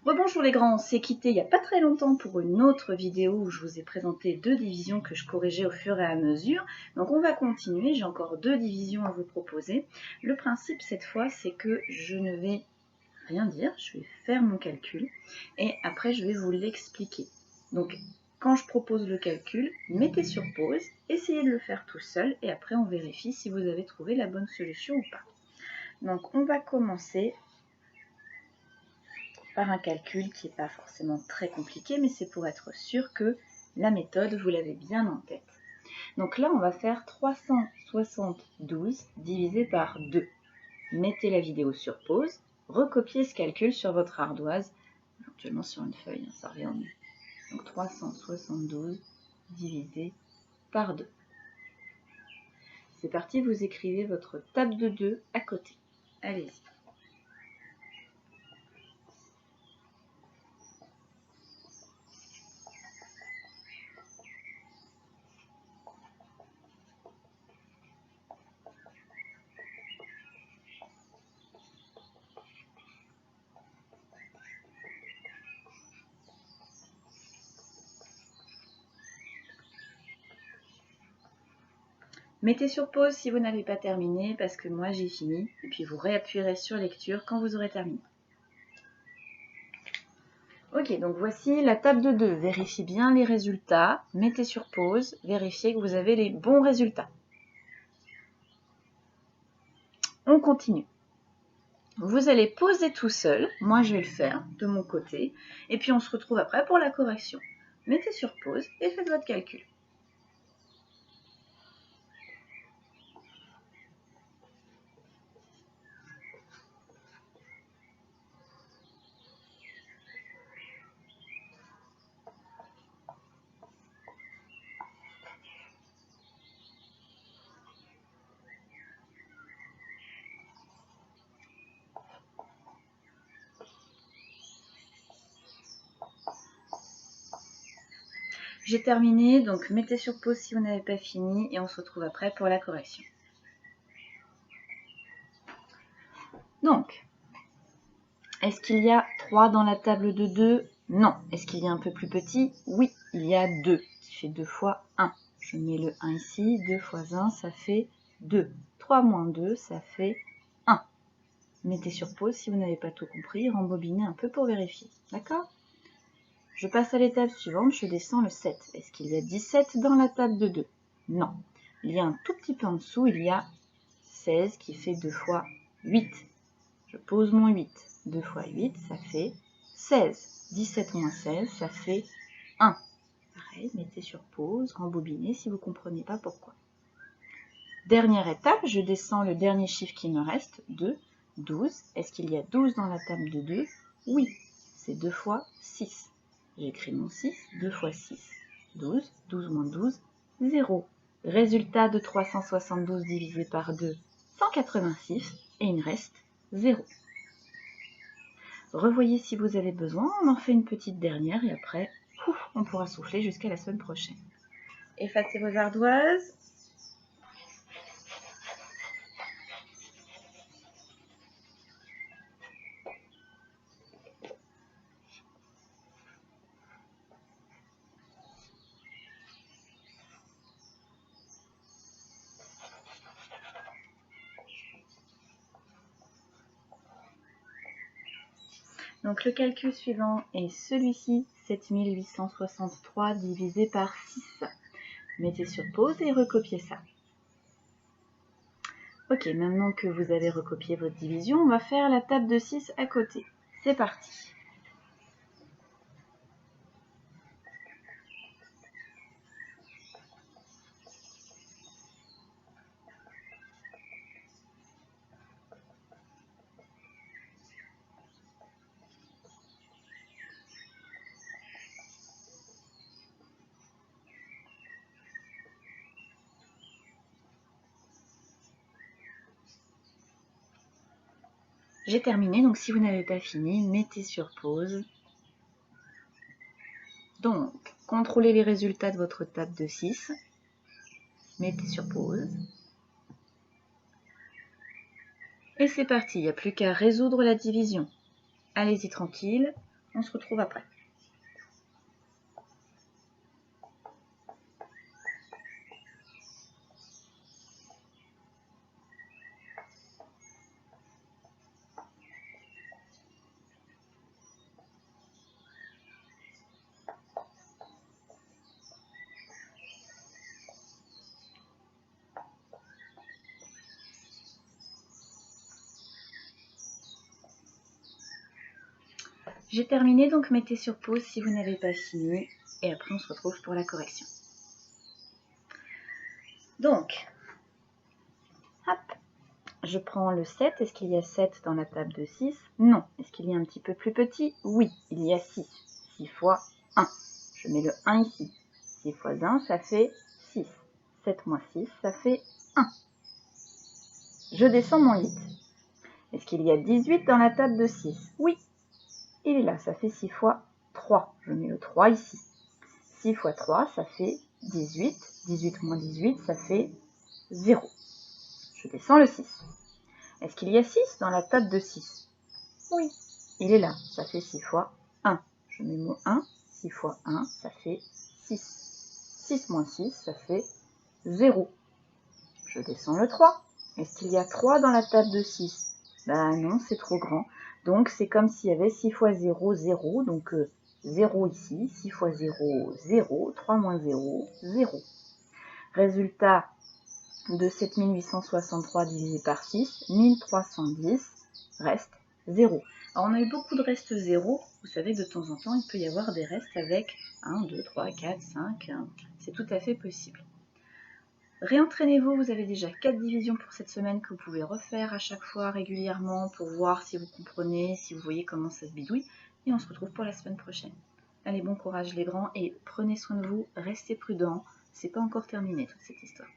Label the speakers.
Speaker 1: Rebonjour les grands, on s'est quitté il n'y a pas très longtemps pour une autre vidéo où je vous ai présenté deux divisions que je corrigeais au fur et à mesure. Donc on va continuer, j'ai encore deux divisions à vous proposer. Le principe cette fois c'est que je ne vais rien dire, je vais faire mon calcul et après je vais vous l'expliquer. Donc quand je propose le calcul, mettez sur pause, essayez de le faire tout seul et après on vérifie si vous avez trouvé la bonne solution ou pas. Donc on va commencer par un calcul qui n'est pas forcément très compliqué, mais c'est pour être sûr que la méthode, vous l'avez bien en tête. Donc là, on va faire 372 divisé par 2. Mettez la vidéo sur pause, recopiez ce calcul sur votre ardoise, éventuellement sur une feuille, ça revient au mieux. Donc 372 divisé par 2. C'est parti, vous écrivez votre table de 2 à côté. Allez-y. Mettez sur pause si vous n'avez pas terminé, parce que moi j'ai fini, et puis vous réappuierez sur lecture quand vous aurez terminé. Ok, donc voici la table de 2. Vérifiez bien les résultats, mettez sur pause, vérifiez que vous avez les bons résultats. On continue. Vous allez poser tout seul, moi je vais le faire de mon côté, et puis on se retrouve après pour la correction. Mettez sur pause et faites votre calcul. J'ai terminé, donc mettez sur pause si vous n'avez pas fini et on se retrouve après pour la correction. Donc, est-ce qu'il y a 3 dans la table de 2? Non. Est-ce qu'il y a un peu plus petit? Oui, il y a 2, qui fait 2 fois 1. Je mets le 1 ici, 2 fois 1, ça fait 2. 3 moins 2, ça fait 1. Mettez sur pause si vous n'avez pas tout compris, rembobinez un peu pour vérifier. D'accord? Je passe à l'étape suivante, je descends le 7. Est-ce qu'il y a 17 dans la table de 2? Non. Il y a un tout petit peu en dessous, il y a 16 qui fait 2 fois 8. Je pose mon 8. 2 fois 8, ça fait 16. 17 moins 16, ça fait 1. Pareil, mettez sur pause, rembobinez si vous ne comprenez pas pourquoi. Dernière étape, je descends le dernier chiffre qui me reste, 2, 12. Est-ce qu'il y a 12 dans la table de 2? Oui, c'est 2 fois 6. J'écris mon 6, 2 fois 6, 12. 12 moins 12, 0. Résultat de 372 divisé par 2, 186, et il me reste 0. Revoyez si vous avez besoin, on en fait une petite dernière, et après, on pourra souffler jusqu'à la semaine prochaine. Effacez vos ardoises. Donc le calcul suivant est celui-ci, 7863 divisé par 6. Mettez sur pause et recopiez ça. Ok, maintenant que vous avez recopié votre division, on va faire la table de 6 à côté. C'est parti. J'ai terminé, donc si vous n'avez pas fini, mettez sur pause. Donc, contrôlez les résultats de votre table de 6. Mettez sur pause. Et c'est parti, il n'y a plus qu'à résoudre la division. Allez-y tranquille, On se retrouve après. J'ai terminé, donc mettez sur pause si vous n'avez pas fini. Et après, on se retrouve pour la correction. Donc, hop, je prends le 7. Est-ce qu'il y a 7 dans la table de 6? Non. Est-ce qu'il y a un petit peu plus petit? Oui, il y a 6. 6 fois 1. Je mets le 1 ici. 6 fois 1, ça fait 6. 7 moins 6, ça fait 1. Je descends mon 8. Est-ce qu'il y a 18 dans la table de 6? Oui, il est là, ça fait 6 fois 3. Je mets le 3 ici. 6 fois 3, ça fait 18. 18 moins 18, ça fait 0. Je descends le 6. Est-ce qu'il y a 6 dans la table de 6? Oui, il est là, ça fait 6 fois 1. Je mets mon 1. 6 fois 1, ça fait 6. 6 moins 6, ça fait 0. Je descends le 3. Est-ce qu'il y a 3 dans la table de 6? Ben non, c'est trop grand. Donc, c'est comme s'il y avait 6 fois 0, 0. Donc, 0 ici. 6 fois 0, 0. 3 moins 0, 0. Résultat de 7863 divisé par 6, 1310 reste 0. Alors, on a eu beaucoup de restes 0. Vous savez que de temps en temps, il peut y avoir des restes avec 1, 2, 3, 4, 5. C'est tout à fait possible. Réentraînez-vous, vous avez déjà 4 divisions pour cette semaine que vous pouvez refaire à chaque fois régulièrement pour voir si vous comprenez, si vous voyez comment ça se bidouille. Et on se retrouve pour la semaine prochaine. Allez, bon courage les grands et prenez soin de vous, restez prudents. C'est pas encore terminé toute cette histoire.